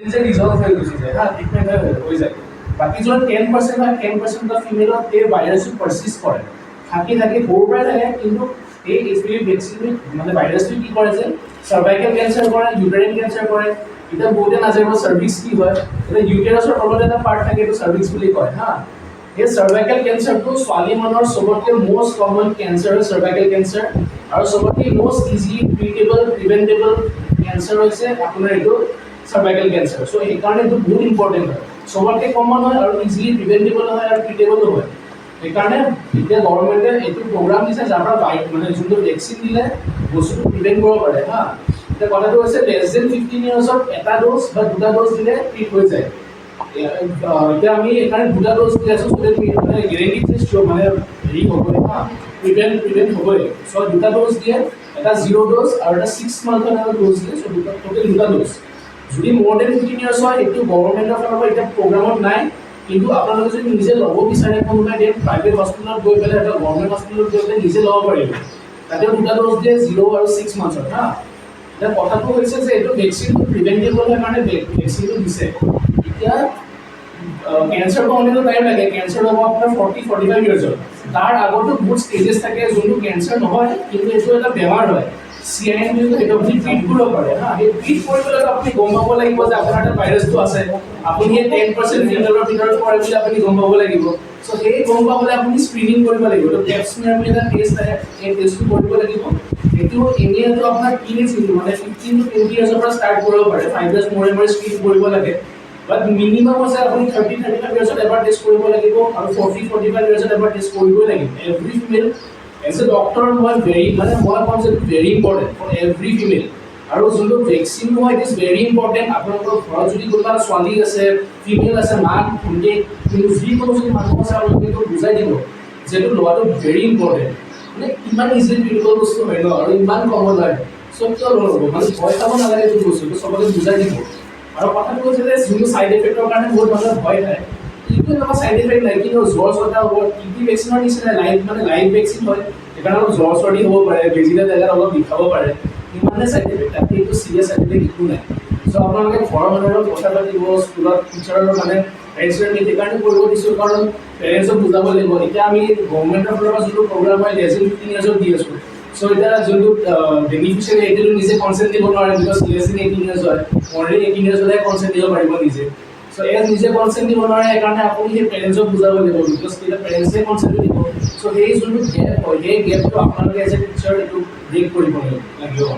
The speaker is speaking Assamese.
যে রিজলভ হয়ে গুচি যায় হ্যাঁ ট্রিটমেন্ট হয়ে যায় বাকি যখন 10% হয় 10% অফ ফিমেলত এই ভাইরাসটো পারসিস্ট কৰে থাকি থাকি সৰুৰ পৰাই থাকে কিন্তু এই এইচপিভি ভেকচিন মানে ভাইৰাছটো কি কৰে যে সাৰ্ভাইকেল কেঞ্চাৰ কৰে ইউটেৰাইন কেঞ্চাৰ কৰে এতিয়া বহুতে নাজানিব সাৰ্ভিক্স কি হয় এতিয়া ইউটেৰাছৰ তলত এটা পাৰ্ট থাকে এইটো সাৰ্ভিক্স বুলি কয় হা এই সাৰ্ভাইকেল কেঞ্চাৰটো ছোৱালী মানুহৰ সবতকৈ মোষ্ট কমন কেঞ্চাৰ হয় সাৰ্ভাইকেল কেঞ্চাৰ আৰু সবতকৈ মোষ্ট ইজি ট্ৰিটেবল প্ৰিভেন্টেবল কেঞ্চাৰ হৈছে আপোনাৰ এইটো সাৰ্ভাইকেল কেঞ্চাৰ সো এইকাৰণে এইটো বহুত ইম্পৰ্টেণ্ট হয় সবতকৈ কমন হয় আৰু ইজিলি প্ৰিভেন্টেবল হয় আৰু ট্ৰিটেবল হয় এইকাৰণে এতিয়া গভৰ্ণমেণ্টে এইটো প্ৰগ্ৰাম দিছে যাৰ পৰা মানে যোনটো ভেকচিন দিলে বস্তুটো প্ৰিভেণ্ট কৰিব পাৰে হা এতিয়া কথাটো হৈছে লেছ দেন 15 ইয়াৰ্ছত এটা ড'জ বা দুটা ড'জ দিলে ট্ৰিট হৈ যায় এতিয়া আমি এইকাৰণে দুটা ড'জ দি আছোঁ মানে গেৰেণ্টি টেষ্ট মানে হেৰি হ'বই হা প্ৰিভেণ্ট হ'বই চ' দুটা ড'জ দিয়ে এটা 0 ড'জ আৰু এটা 6 মান্থৰ এটা ড'জ দিয়ে চ' টোটেল দুটা ড'জ যদি মোৰ দেন 15 ইয়াৰ্ছ হয় এইটো গভৰ্ণমেণ্টৰ ফালৰ পৰা এতিয়া প্ৰগ্ৰামত নাই কিন্তু আপোনালোকে যদি নিজে ল'ব বিচাৰে কোনোবাই দেন প্ৰাইভেট হস্পিটেলত গৈ পেলাই এটা গভৰ্ণমেণ্ট হস্পিটেলত গৈ পেলাই নিজে ল'ব পাৰিব তাতেও দুটা ড'জ দিয়ে 0 আৰু 6 মান্থৰ হা এতিয়া কথাটো হৈছে যে এইটো ভেকচিনটো প্ৰিভেণ্টেবল হয় কাৰণে ভেকচিনটো দিছে এতিয়া কেঞ্চাৰটো হ'লেতো টাইম লাগে কেঞ্চাৰ হ'ব আপোনাৰ 40-45 ইয়াৰ্ছত তাৰ আগতো বহুত ষ্টেজেছ থাকে যোনটো কেঞ্চাৰ নহয় কিন্তু এইটো এটা বেমাৰ হয় CIN বুলি সেইটো আপুনি ট্ৰিট কৰিব পাৰে হা সেই ট্ৰিট কৰিবলৈ আপুনি গম পাব লাগিব যে আপোনাৰ এটা ভাইৰাছটো আছে আপুনি এই 10% ফিমেলৰ ভিতৰত পৰে বুলি আপুনি গম পাব লাগিব চ' সেই গম পাবলৈ আপুনি স্ক্ৰিনিং কৰিব লাগিব তো পেপ স্মিয়াৰ বুলি এটা টেষ্ট আহে সেই টেষ্টটো কৰিব লাগিব এইটো এনেইতো আপোনাৰ টিনেজ কিন্তু মানে 15 to 20 ইয়াৰ্ছৰ পৰা ষ্টাৰ্ট কৰিব পাৰে 5 ইয়াৰ্ছ মূৰে মূৰে স্ক্ৰিন কৰিব লাগে বাট মিনিমাম আছে আপুনি 30-35 ইয়াৰ্ছত এবাৰ টেষ্ট কৰিব লাগিব আৰু 40-45 ইয়াৰ্ছত এবাৰ টেষ্ট কৰিবই লাগিব every female as a doctor মই কম যে very important for every female আৰু যোনটো ভেকচিন হয় ইট ইজ ভেৰি ইম্পৰ্টেণ্ট আপোনালোকৰ ঘৰত যদি কোনোবা ছোৱালী আছে ফিমেল আছে মাক ভণ্টি কিন্তু যিকোনো যদি মানুহ আছে আপোনালোকে এইটো বুজাই দিব যে এইটো লোৱাটো ভেৰি ইম্পৰ্টেণ্ট মানে ইমান ইজিলি ট্ৰিটেবল বস্তু হয় ন আৰু ইমান কমন হয় চ' কিয় ল'ব মানে ভয় খাব নালাগে এইটো বস্তুটো চবকে বুজাই দিব আৰু কথাটো হৈছে যে যোনটো ছাইড এফেক্টৰ কাৰণে বহুত মানুহে ভয় খায় এইটো এনেকুৱা ছাইড এফেক্ট নাই কিন্তু জ্বৰ চৰ্দি হ'ব টিবি ভেকচিনৰ নিচিনা লাইভ ভেকচিন হয় সেইকাৰণে অলপ জ্বৰ চৰ্দি হ'ব পাৰে বেজিলে জেগাত অলপ বিষাব পাৰে ইমানে ছাইড এফেক্ট তাতে এইটো চিৰিয়াছ ছাইড এফেক্ট একো নাই চ' আপোনালোকে ঘৰৰ মানুহৰ লগত কথা পাতিব স্কুলত টিচাৰৰ মানে পেৰেণ্টছৰ মিট সেইকাৰণে কৰিব দিছোঁ কাৰণ পেৰেণ্টছক বুজাব লাগিব এতিয়া আমি গভৰ্ণমেণ্টৰ ফালৰ পৰা যোনটো প্ৰগ্ৰাম হয় লেছ দেন 15 ইয়াৰ্ছত দি আছোঁ চ' এতিয়া যোনটো বেনিফিচিয়াৰী এইটো নিজে কনচেণ্ট দিব নোৱাৰে বিকজ লেছ দেন 18 ইয়াৰ্ছ হয় অলৰেডি 18 ইয়াৰ্ছ হ'লে কনচেণ্ট দিব পাৰিব নিজে চ' এজ নিজে কনচেণ্ট দিব নোৱাৰে সেইকাৰণে আপুনি সেই পেৰেণ্টছক বুজাব লাগিব বিকজ তেতিয়া পেৰেণ্টছে কনচেণ্ট দিব চ' সেই যোনটো গেপ হয় সেই গেপটো আপোনালোকে এজ এ টিচাৰ এইটো ব্ৰেক কৰিব লাগিব